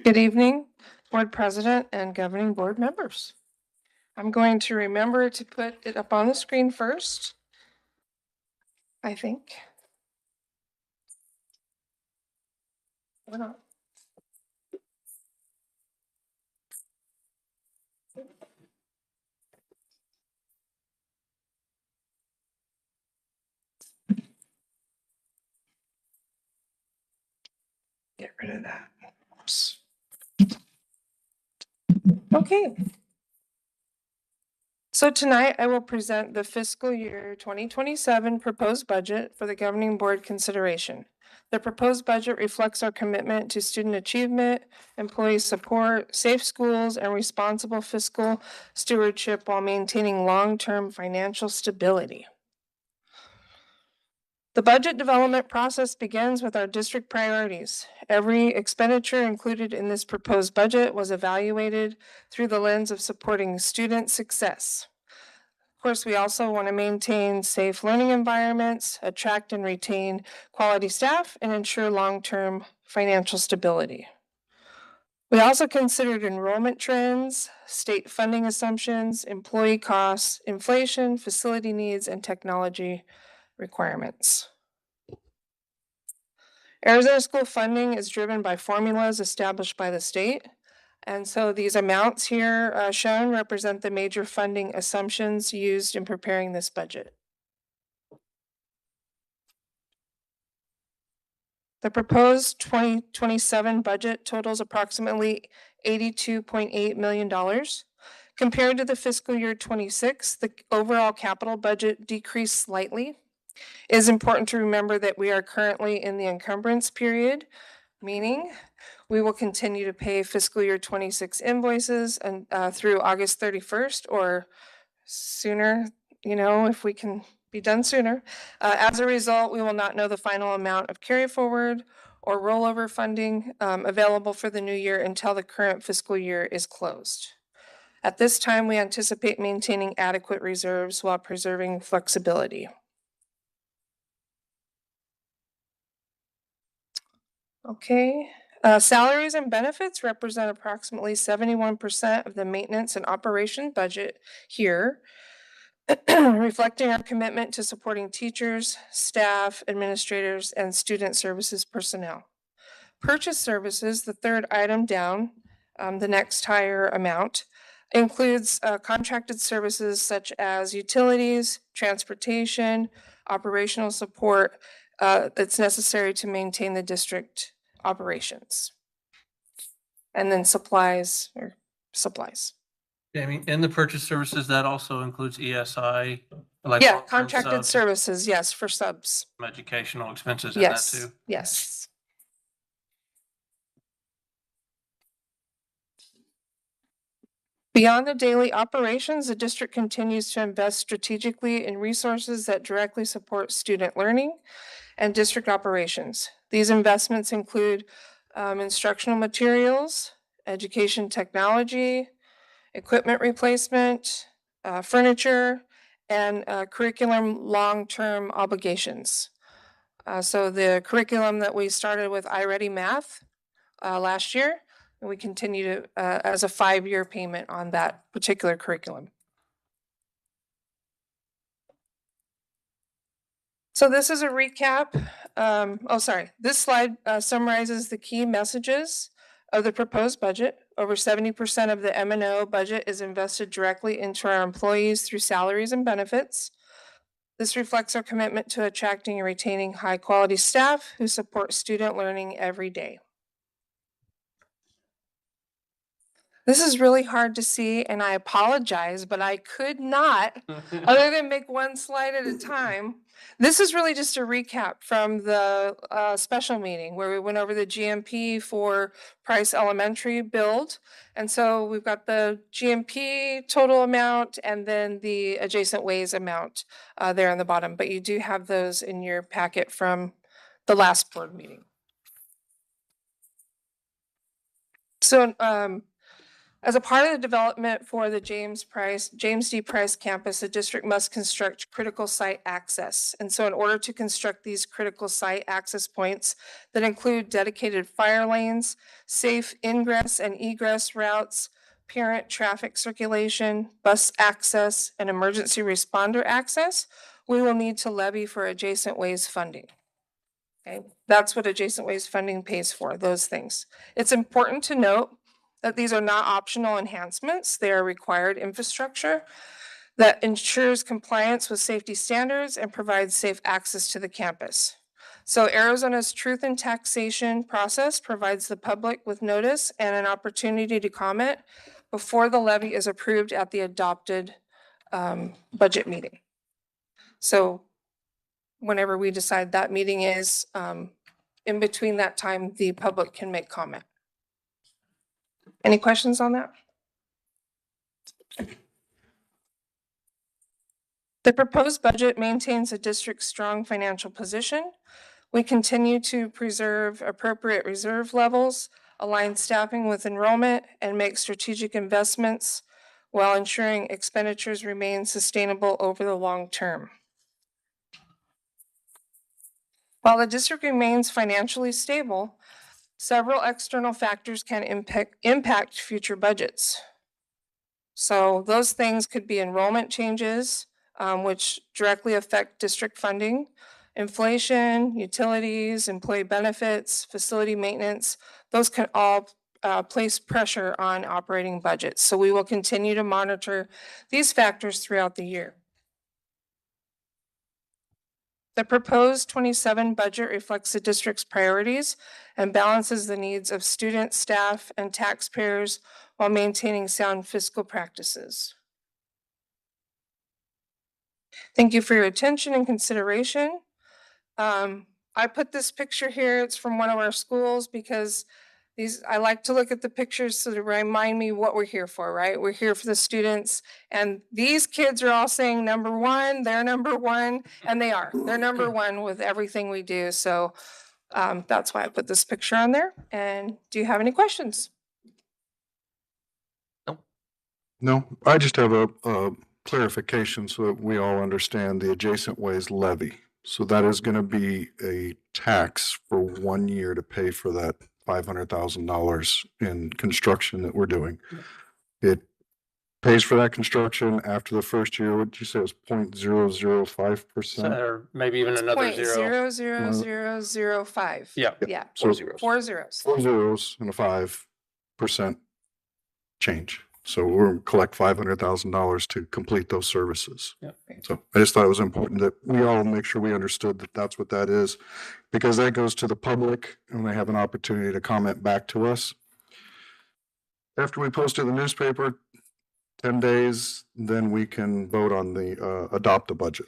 Good evening, Board President and Governing Board members. I'm going to remember to put it up on the screen first, I think. Or not. Get rid of that. Oops. Okay. So tonight I will present the fiscal year 2027 proposed budget for the Governing Board consideration. The proposed budget reflects our commitment to student achievement, employee support, safe schools, and responsible fiscal stewardship while maintaining long-term financial stability. The budget development process begins with our district priorities. Every expenditure included in this proposed budget was evaluated through the lens of supporting student success. Of course, we also want to maintain safe learning environments, attract and retain quality staff, and ensure long-term financial stability. We also considered enrollment trends, state funding assumptions, employee costs, inflation, facility needs, and technology requirements. Arizona school funding is driven by formulas established by the state. And so these amounts here shown represent the major funding assumptions used in preparing this budget. The proposed 2027 budget totals approximately $82.8 million. Compared to the fiscal year 26, the overall capital budget decreased slightly. It is important to remember that we are currently in the encumbrance period, meaning we will continue to pay fiscal year 26 invoices and through August 31st or sooner, if we can be done sooner. As a result, we will not know the final amount of carry forward or rollover funding available for the new year until the current fiscal year is closed. At this time, we anticipate maintaining adequate reserves while preserving flexibility. Okay. Salaries and benefits represent approximately 71% of the maintenance and operation budget here, reflecting our commitment to supporting teachers, staff, administrators, and student services personnel. Purchase services, the third item down, the next higher amount, includes contracted services such as utilities, transportation, operational support that's necessary to maintain the district operations. And then supplies. Jamie, in the purchase services, that also includes ESI? Like Yeah, long-term contracted subs, services, yes, for subs. some educational expenses in that Yes, too? yes. Beyond the daily operations, the district continues to invest strategically in resources that directly support student learning and district operations. These investments include instructional materials, education technology, equipment replacement, furniture, and curriculum long-term obligations. So the curriculum that we started with iReady Math last year, and we continue to as a 5-year payment on that particular curriculum. So this is a recap. This slide summarizes the key messages of the proposed budget. Over 70% of the M&O budget is invested directly into our employees through salaries and benefits. This reflects our commitment to attracting and retaining high-quality staff who support student learning every day. This is really hard to see, and I apologize, but I could not, other than make one slide at a time. This is really just a recap from the special meeting where we went over the GMP for Price Elementary build. And so we've got the GMP total amount and then the adjacent ways amount there on the bottom. But you do have those in your packet from the last board meeting. So As a part of the development for the James D. Price campus, the district must construct critical site access. And so in order to construct these critical site access points that include dedicated fire lanes, safe ingress and egress routes, parent traffic circulation, bus access, and emergency responder access, we will need to levy for adjacent ways funding. Okay, that's what adjacent ways funding pays for, those things. It's important to note that these are not optional enhancements. They are required infrastructure that ensures compliance with safety standards and provides safe access to the campus. So Arizona's truth and taxation process provides the public with notice and an opportunity to comment before the levy is approved at the adopted budget meeting. So whenever we decide that meeting is, in between that time, the public can make comment. Any questions on that? The proposed budget maintains the district's strong financial position. We continue to preserve appropriate reserve levels, align staffing with enrollment, and make strategic investments while ensuring expenditures remain sustainable over the long term. While the district remains financially stable, several external factors can impact future budgets. So those things could be enrollment changes, which directly affect district funding, inflation, utilities, employee benefits, facility maintenance. Those can all place pressure on operating budgets. So we will continue to monitor these factors throughout the year. The proposed 27 budget reflects the district's priorities and balances the needs of students, staff, and taxpayers while maintaining sound fiscal practices. Thank you for your attention and consideration. I put this picture here. It's from one of our schools because I like to look at the pictures so to remind me what we're here for, right? We're here for the students, and these kids are all saying number one, they're number one, and they are. They're number one with everything we do. So that's why I put this picture on there. And do you have any questions? No, I just have a clarification so that we all understand the adjacent ways levy. So that is going to be a tax for 1 year to pay for that $500,000 in construction that we're doing. It pays for that construction after the first year. What did you say it was 0.005%? Or maybe even another Point zero. 0.00005. Yeah. Yeah. So 4 zeros. 4 zeros and a 5% change. So we'll collect $500,000 to complete those services. Yeah. So I just thought it was important that we all make sure we understood that that's what that is, because that goes to the public and they have an opportunity to comment back to us. After we post it in the newspaper, 10 days, then we can vote on the adopt the budget.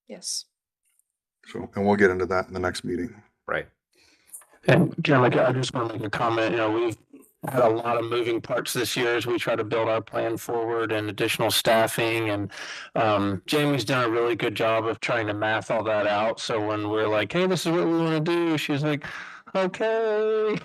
Yes. So, and we'll get into that in the next meeting. Right. And Jim, I just want to make a comment. We've had a lot of moving parts this year as we try to build our plan forward and additional staffing. And Jamie's done a really good job of trying to math all that out. So when we're like, hey, this is what we want to do, she's like, okay.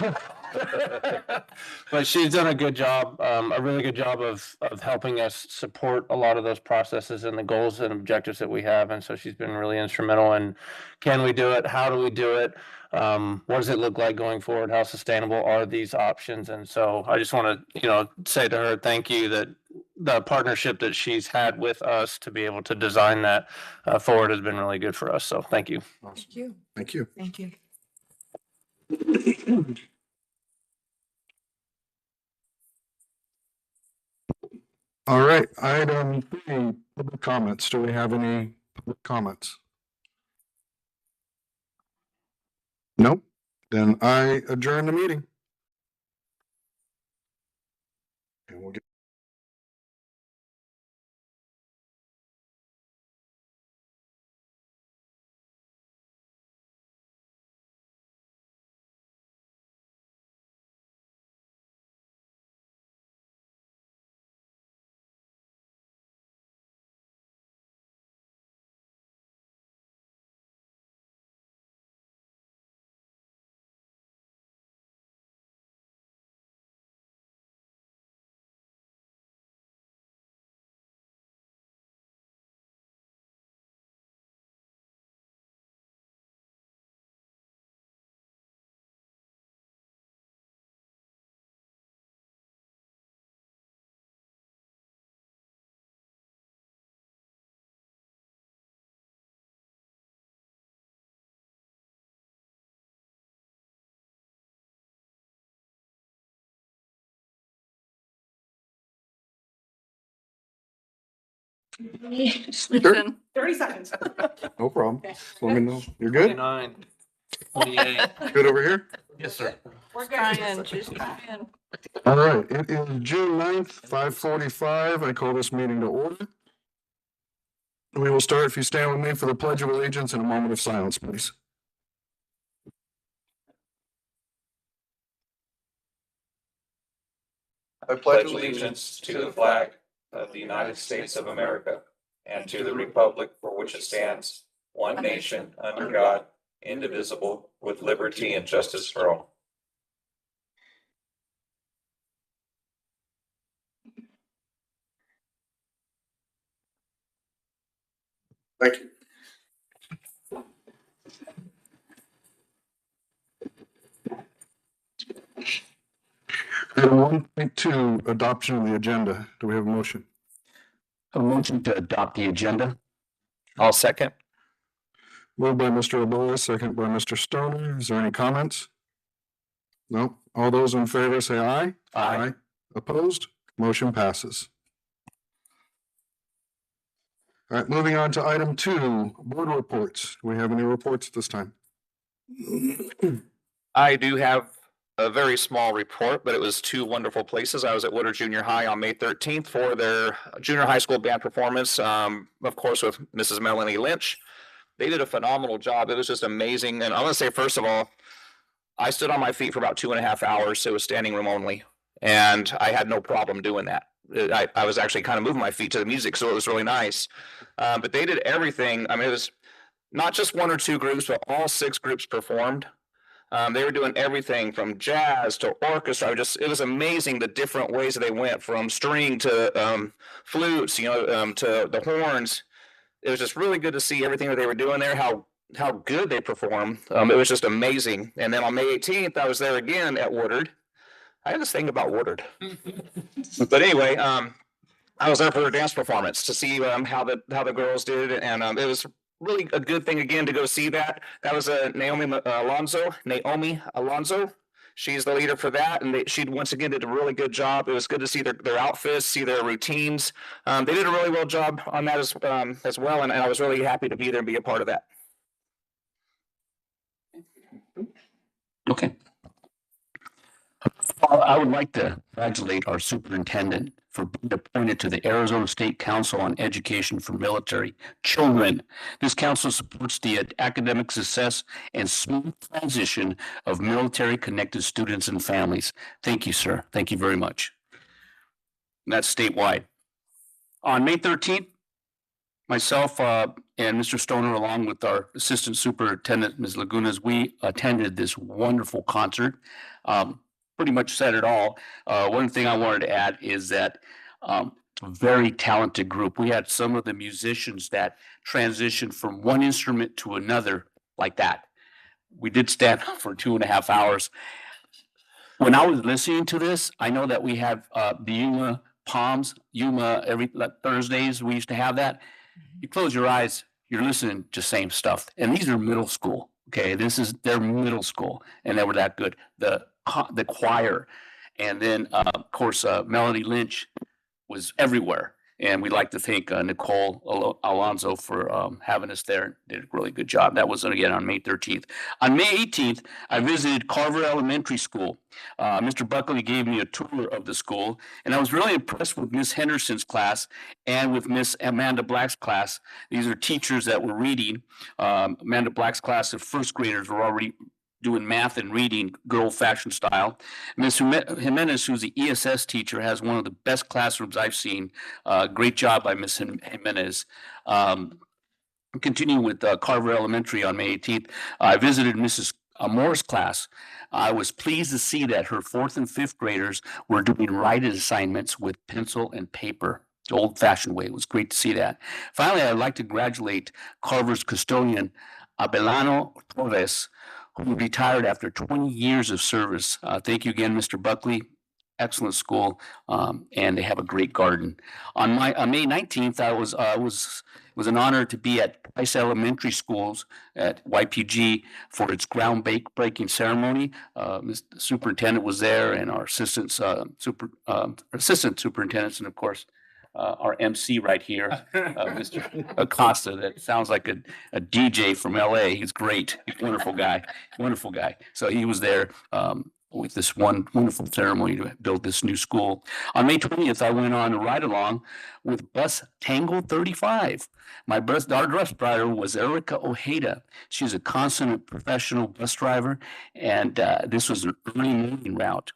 But she's done a good job, a really good job of helping us support a lot of those processes and the goals and objectives that we have. And so she's been really instrumental in, can we do it? How do we do it? What does it look like going forward? How sustainable are these options? And so I just want to, say to her, thank you that the partnership that she's had with us to be able to design that forward has been really good for us. So thank you. Thank you. Thank you. Thank you. All right, item 3, public comments. Do we have any public comments? Nope. Then I adjourn the meeting. And we'll get Sure. 30 seconds. No problem. Let me know. You're good? 29, 28. Good over here? Yes, sir. We're trying, she's trying. All right, it is June 9th, 5:45. I call this meeting to order. We will start, if you stand with me for the Pledge of Allegiance, in a moment of silence, please. I pledge allegiance to the flag of the United States of America and to the republic for which it stands, one nation, under God, indivisible, with liberty and justice for all. Thank you. Item 1.2, adoption of the agenda. Do we have a motion? A motion to adopt the agenda. I'll second. Moved by Mr. Abola, second by Mr. Stoner. Is there any comments? No. All those in favor say aye. Aye. Opposed? Motion passes. All right, moving on to item 2, board reports. Do we have any reports at this time? I do have a very small report, but it was two wonderful places. I was at Woodard Junior High on May 13th for their junior high school band performance, of course, with Mrs. Melanie Lynch. They did a phenomenal job. It was just amazing. And I want to say, first of all, I stood on my feet for about 2.5 hours. It was standing room only, and I had no problem doing that. I was actually kind of moving my feet to the music, so it was really nice. But they did everything. I mean, it was not just one or two groups, but all 6 groups performed. They were doing everything from jazz to orchestra. It was amazing the different ways that they went, from string to flutes, to the horns. It was just really good to see everything that they were doing there, how good they performed. It was just amazing. And then on May 18th, I was there again at Woodard. I have this thing about Woodard. But anyway, I was there for their dance performance to see how the girls did, and it was really a good thing again to go see that. That was Naomi Alonso. She's the leader for that, and she once again did a really good job. It was good to see their outfits, see their routines. They did a really well job on that as well, and I was really happy to be there and be a part of that. Okay. I would like to congratulate our superintendent for being appointed to the Arizona State Council on Education for Military Children. This council supports the academic success and smooth transition of military-connected students and families. Thank you, sir. Thank you very much. And that's statewide. On May 13th, myself and Mr. Stoner, along with our Assistant Superintendent, Ms. Lagunas, we attended this wonderful concert. Pretty much said it all. One thing I wanted to add is that a very talented group. We had some of the musicians that transitioned from one instrument to another like that. We did stand up for 2.5 hours. When I was listening to this, I know that we have the Yuma Palms, every Thursdays, we used to have that. You close your eyes, you're listening to same stuff. And these are middle school. Okay, they're middle school, and they were that good. The choir, and then of course Melanie Lynch was everywhere, and we'd like to thank Nicole Alonso for having us there. Did a really good job. That was again on May 13th. On May 18th, I visited Carver Elementary School. Mr. Buckley gave me a tour of the school, and I was really impressed with Miss Henderson's class and with Miss Amanda Black's class. These are teachers that were reading. Amanda Black's class of first graders were already doing math and reading good old-fashioned style. Ms. Jimenez, who's the ESS teacher, has one of the best classrooms I've seen. Great job by Ms. Jimenez. Continuing with Carver Elementary on May 18th, I visited Mrs. Moore's class. I was pleased to see that her 4th and 5th graders were doing writing assignments with pencil and paper. The old-fashioned way. It was great to see that. Finally, I'd like to congratulate Carver's custodian, Abelano Torres, who retired after 20 years of service. Thank you again, Mr. Buckley. Excellent school, and they have a great garden. On May 19th, it was an honor to be at Price Elementary Schools at YPG for its groundbreaking ceremony. The superintendent was there, and our assistant superintendents, and of course, our MC right here, Mr. Acosta, that sounds like a DJ from LA. He's great. He's a wonderful guy, wonderful guy. So he was there, with this one wonderful ceremony to build this new school. On May 20th, I went on a ride along with bus Tango 35. Our bus driver was Erica Ojeda. She's a consummate professional bus driver, and this was an early morning route.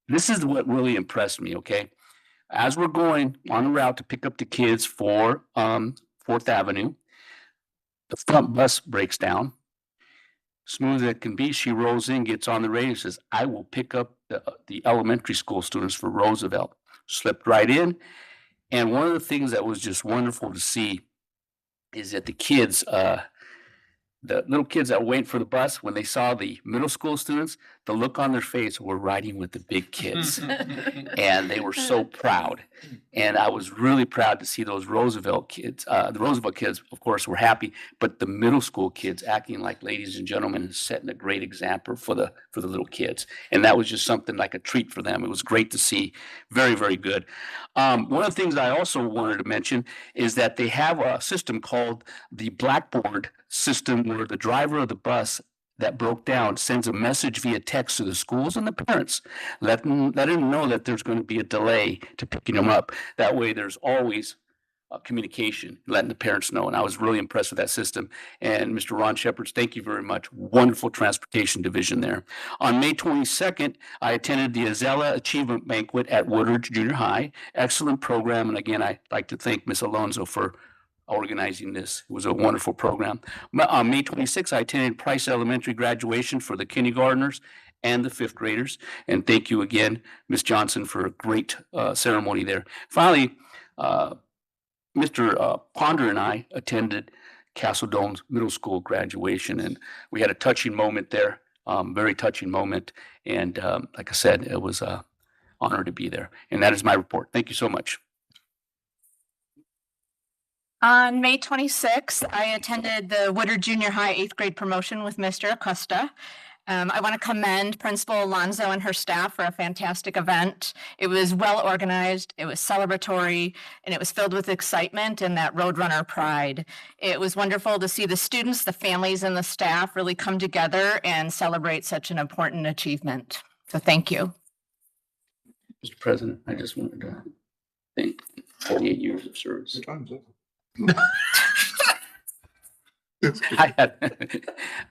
This is what really impressed me, okay? As we're going on the route to pick up the kids for 4th Avenue, the front bus breaks down. Smooth as it can be, she rolls in, gets on the radio, and says, I will pick up the elementary school students for Roosevelt. Slipped right in. And one of the things that was just wonderful to see is that the kids, the little kids that were waiting for the bus, when they saw the middle school students, the look on their face were riding with the big kids. And they were so proud. And I was really proud to see those Roosevelt kids. The Roosevelt kids, of course, were happy, but the middle school kids acting like ladies and gentlemen and setting a great example for the little kids. And that was just something like a treat for them. It was great to see. Very, very good. One of the things I also wanted to mention is that they have a system called the Blackboard system, where the driver of the bus that broke down sends a message via text to the schools and the parents, letting them know that there's going to be a delay to picking them up. That way, there's always communication, letting the parents know. And I was really impressed with that system. And Mr. Ron Shepard, thank you very much. Wonderful transportation division there. On May 22nd, I attended the Azella Achievement Banquet at Woodridge Junior High. Excellent program. And again, I'd like to thank Ms. Alonso for organizing this. It was a wonderful program. On May 26th, I attended Price Elementary graduation for the kindergartners and the 5th graders. And thank you again, Ms. Johnson, for a great ceremony there. Finally, Mr. Ponder and I attended Castle Domes Middle School graduation, and we had a touching moment there, very touching moment. And like I said, it was an honor to be there. And that is my report. Thank you so much. On May 26th, I attended the Woodard Junior High 8th grade promotion with Mr. Acosta. I want to commend Principal Alonso and her staff for a fantastic event. It was well organized, it was celebratory, and it was filled with excitement and that Roadrunner pride. It was wonderful to see the students, the families, and the staff really come together and celebrate such an important achievement. So thank you. Mr. President, I just wanted to thank 48 years of service.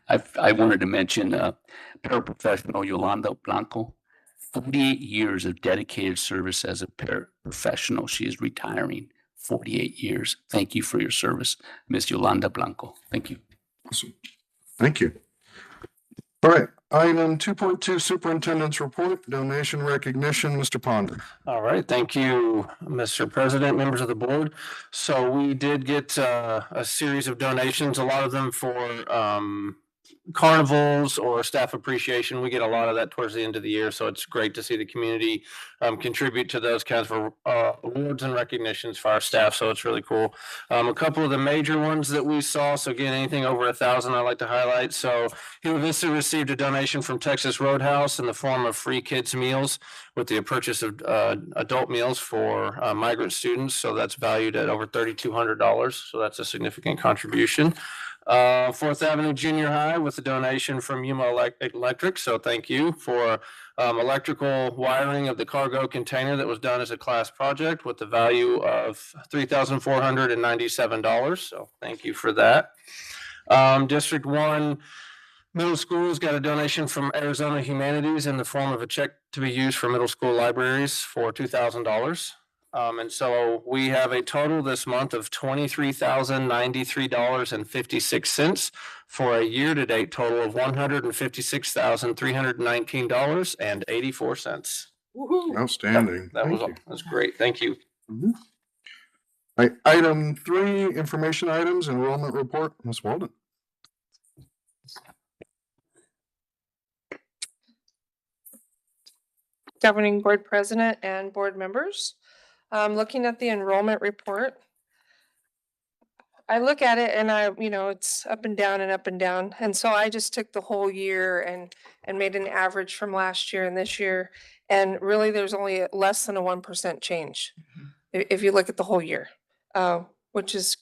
I wanted to mention paraprofessional Yolanda Blanco, 48 years of dedicated service as a paraprofessional. She is retiring. 48 years. Thank you for your service, Miss Yolanda Blanco. Thank you. Awesome. Thank you. All right, item 2.2, Superintendent's Report, donation recognition, Mr. Ponder. All right, thank you, Mr. President, members of the board. So we did get a series of donations, a lot of them for carnivals or staff appreciation. We get a lot of that towards the end of the year, so it's great to see the community contribute to those kinds of awards and recognitions for our staff. So it's really cool. A couple of the major ones that we saw. So again, anything over 1,000, I like to highlight. So Hua Vista received a donation from Texas Roadhouse in the form of free kids meals with the purchase of adult meals for migrant students. So that's valued at over $3,200. So that's a significant contribution. 4th Avenue Junior High with a donation from Yuma Electric. So thank you for electrical wiring of the cargo container that was done as a class project with the value of $3,497. So thank you for that. District 1 Middle School has got a donation from Arizona Humanities in the form of a check to be used for middle school libraries for $2,000. And so we have a total this month of $23,093.56 for a year-to-date total of $156,319.84. Outstanding. Thank you. That's great. Thank you. All right, item 3, information items, enrollment report, Ms. Walden. Governing Board President and board members. Looking at the enrollment report, I look at it and it's up and down and up and down. And so I just took the whole year and made an average from last year and this year. And really, there's only less than a 1% change. if you look at the whole year, which is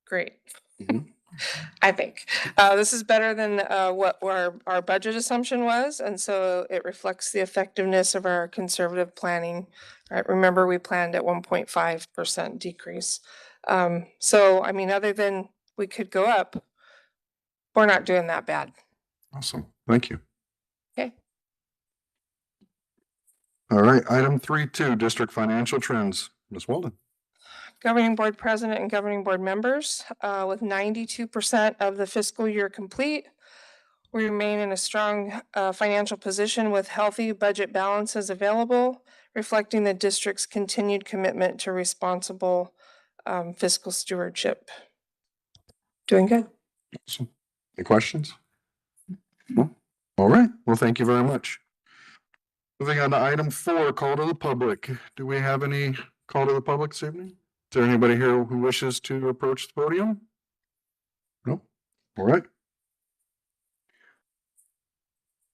great. Mhm. I think. This is better than what our budget assumption was, and so it reflects the effectiveness of our conservative planning. Right, remember, we planned at 1.5% decrease. So, I mean, other than we could go up, we're not doing that bad. Awesome. Thank you. Okay. All right, item 3.2, district financial trends. Ms. Walden. Governing board president and governing board members, with 92% of the fiscal year complete. We remain in a strong financial position with healthy budget balances available, reflecting the district's continued commitment to responsible fiscal stewardship. Doing good. Awesome. Any questions? No? All right, well, thank you very much. Moving on to item 4, call to the public. Do we have any call to the public this evening? Is there anybody here who wishes to approach the podium? No? All right.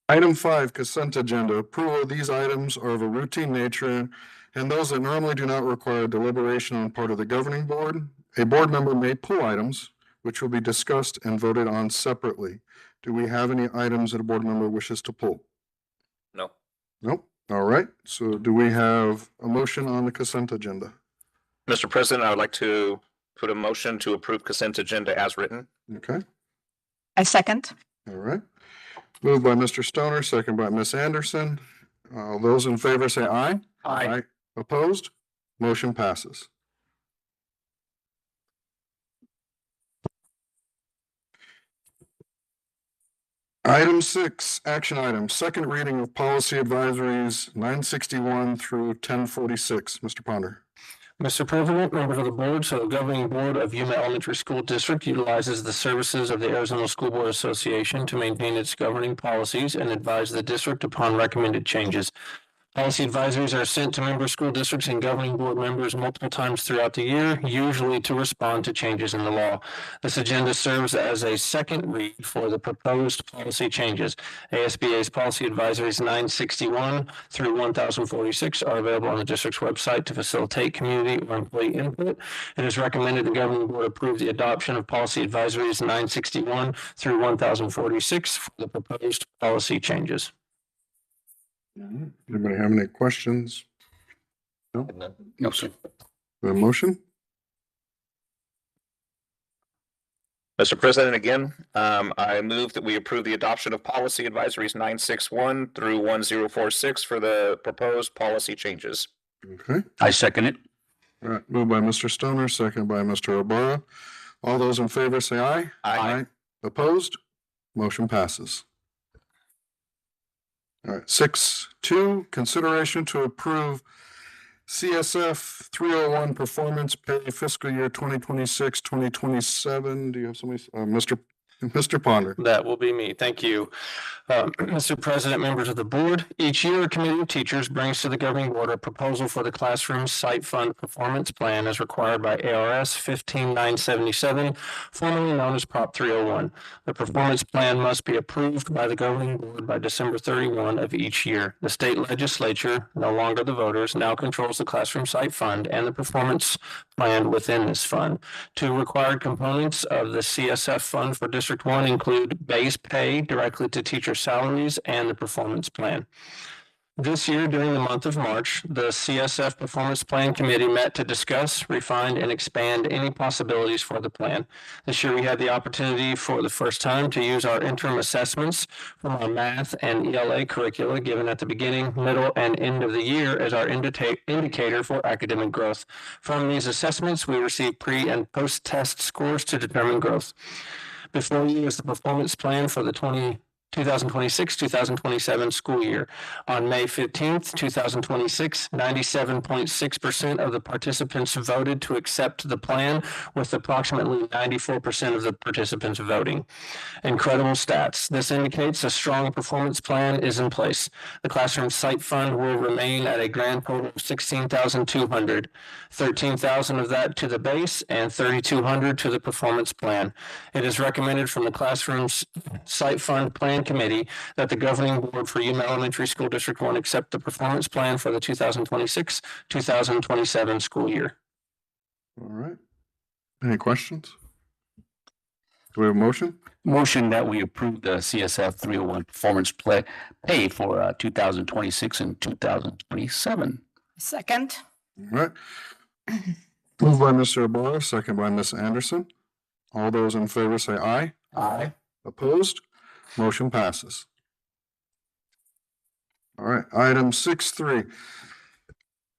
Item 5, consent agenda. Approval of these items are of a routine nature, and those that normally do not require deliberation on part of the governing board. A board member may pull items which will be discussed and voted on separately. Do we have any items that a board member wishes to pull? No. Nope. All right. So do we have a motion on the consent agenda? Mr. President, I would like to put a motion to approve consent agenda as written. Okay. I second. All right. Moved by Mr. Stoner, second by Ms. Anderson. All those in favor say aye. Aye. Opposed? Motion passes. Item 6, action item, second reading of policy advisories 961 through 1046. Mr. Ponder. Mr. President, members of the board, so the governing board of Yuma Elementary School District utilizes the services of the Arizona School Board Association to maintain its governing policies and advise the district upon recommended changes. Policy advisories are sent to member school districts and governing board members multiple times throughout the year, usually to respond to changes in the law. This agenda serves as a second read for the proposed policy changes. ASBA's policy advisories 961 through 1046 are available on the district's website to facilitate community or employee input. It is recommended the governing board approve the adoption of policy advisories 961 through 1046 for the proposed policy changes. Anybody have any questions? No, sir. The motion? Mr. President, again, I move that we approve the adoption of policy advisories 961 through 1046 for the proposed policy changes. Okay. I second it. All right. Moved by Mr. Stoner, second by Mr. Obara. All those in favor say aye. Aye. Opposed? Motion passes. All right, 6.2, consideration to approve CSF 301 performance pay fiscal year 2026-2027. Do you have somebody, Mr. Ponder? That will be me. Thank you. Mr. President, members of the board, each year a committee of teachers brings to the governing board a proposal for the classroom site fund performance plan as required by ARS 15977, formerly known as Prop 301. The performance plan must be approved by the governing board by December 31 of each year. The state legislature, no longer the voters, now controls the classroom site fund and the performance plan within this fund. Two required components of the CSF fund for District 1 include base pay directly to teacher salaries and the performance plan. This year, during the month of March, the CSF Performance Plan Committee met to discuss, refine, and expand any possibilities for the plan. This year, we had the opportunity for the first time to use our interim assessments from our math and ELA curricula given at the beginning, middle, and end of the year as our indicator for academic growth. From these assessments, we received pre- and post-test scores to determine growth. Before you is the performance plan for the 2026-2027 school year. On May 15th, 2026, 97.6% of the participants voted to accept the plan, with approximately 94% of the participants voting. Incredible stats. This indicates a strong performance plan is in place. The classroom site fund will remain at a grand total of $16,200, $13,000 of that to the base and $3,200 to the performance plan. It is recommended from the classroom site fund plan committee that the governing board for Yuma Elementary School District 1 accept the performance plan for the 2026-2027 school year. All right. Any questions? Do we have a motion? Motion that we approve the CSF 301 performance pay for 2026 and 2027. Second. All right. Moved by Mr. Ibarra, second by Ms. Anderson. All those in favor say aye. Aye. Opposed? Motion passes. All right, item 6.3.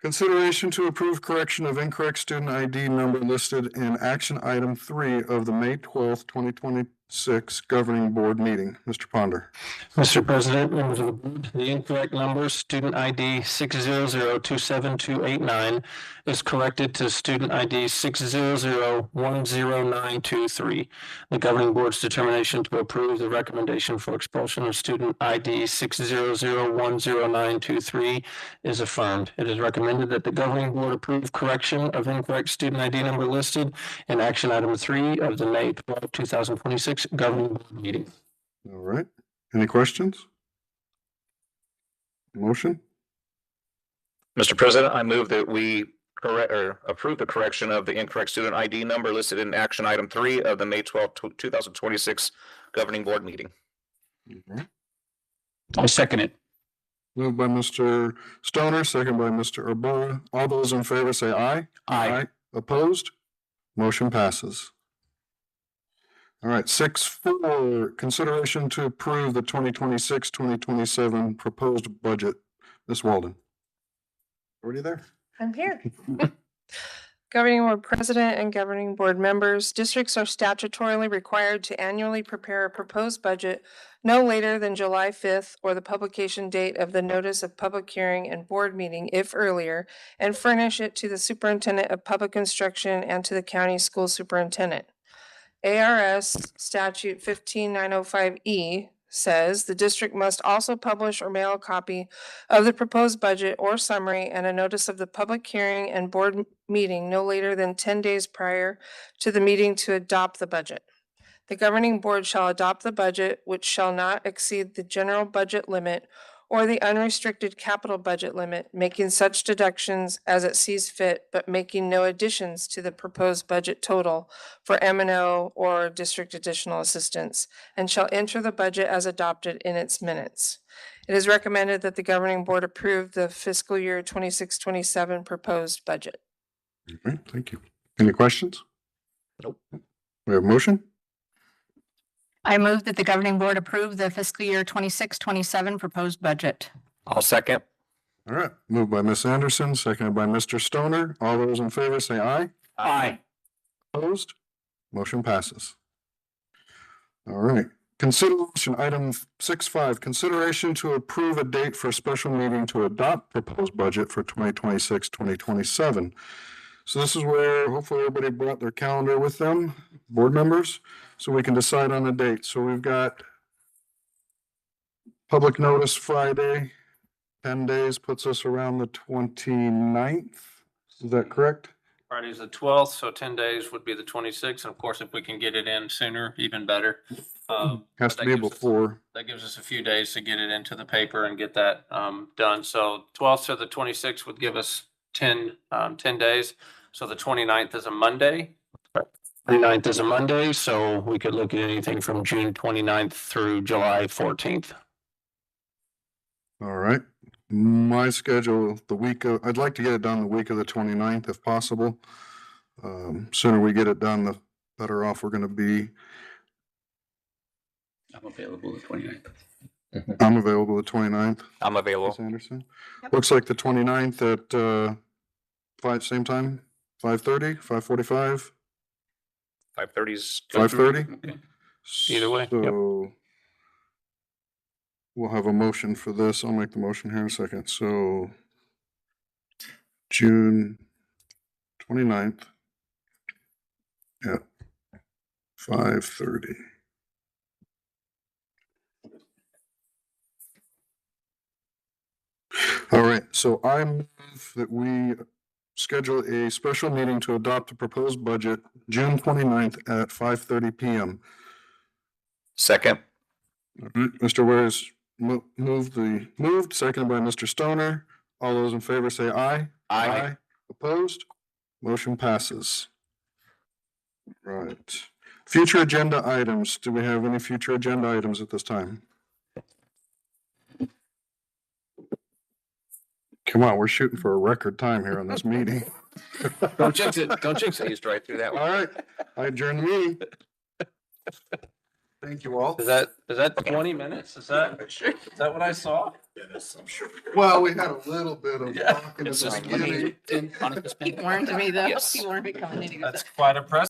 Consideration to approve correction of incorrect student ID number listed in action item 3 of the May 12th, 2026 governing board meeting. Mr. Ponder. Mr. President, members of the board, the incorrect number, student ID 600-27289 is corrected to student ID 600-10923. The governing board's determination to approve the recommendation for expulsion of student ID 600-10923 is affirmed. It is recommended that the governing board approve correction of incorrect student ID number listed in action item 3 of the May 12, 2026 governing board meeting. All right, any questions? Motion? Mr. President, I move that we correct or approve the correction of the incorrect student ID number listed in action item 3 of the May 12th, 2026 governing board meeting. All right. I second it. Moved by Mr. Stoner, second by Mr. Ibarra. All those in favor say aye. Aye. Opposed? Motion passes. All right, 6.4, consideration to approve the 2026-2027 proposed budget. Ms. Walden. Already there? I'm here. Governing Board President and Governing Board members, districts are statutorily required to annually prepare a proposed budget no later than July 5th or the publication date of the notice of public hearing and board meeting, if earlier, and furnish it to the Superintendent of Public Instruction and to the county school superintendent. ARS Statute 15905E says the district must also publish or mail a copy of the proposed budget or summary and a notice of the public hearing and board meeting no later than 10 days prior to the meeting to adopt the budget. The governing board shall adopt the budget, which shall not exceed the general budget limit or the unrestricted capital budget limit, making such deductions as it sees fit, but making no additions to the proposed budget total for M&O or district additional assistance, and shall enter the budget as adopted in its minutes. It is recommended that the governing board approve the fiscal year 26-27 proposed budget. Okay, thank you. Any questions? Nope. We have a motion? I move that the governing board approve the fiscal year 26-27 proposed budget. I'll second. All right, moved by Ms. Anderson, seconded by Mr. Stoner. All those in favor say aye. Aye. Opposed? Motion passes. All right. Consideration item 6.5, consideration to approve a date for a special meeting to adopt proposed budget for 2026-2027. So this is where hopefully everybody brought their calendar with them, board members, so we can decide on a date. So we've got public notice Friday, 10 days puts us around the 29th. Is that correct? Friday's the 12th, so 10 days would be the 26th. And of course, if we can get it in sooner, even better. Has to be before. That gives us a few days to get it into the paper and get that done. So 12th to the 26th would give us 10 days. So the 29th is a Monday. 29th is a Monday, so we could look at anything from June 29th through July 14th. All right. My schedule, I'd like to get it done the week of the 29th if possible. Sooner we get it done, the better off we're going to be. I'm available the 29th. I'm available the 29th. I'm available. Ms. Anderson? Looks like the 29th at same time, 5:30, 5:45, 5:30's. 5:30? Okay. Either way, yep. So we'll have a motion for this. I'll make the motion here in a second. So June 29th at 5:30. All right, so I move that we schedule a special meeting to adopt the proposed budget June 29th at 5:30 PM. Second. All right, Mr. Ware's moved, seconded by Mr. Stoner. All those in favor say aye. Aye. Opposed? Motion passes. Right. Future agenda items. Do we have any future agenda items at this time? Come on, we're shooting for a record time here on this meeting. Don't jinx it. Don't jinx it. He's right through that All one. right, I adjourn the meeting. Thank you all. Is that 20 minutes? Is that what I saw? Well, we had a little bit of Yeah. talking at It's the just- beginning. He warned me though. Yes. He warned me coming in. He was That's quite impressive.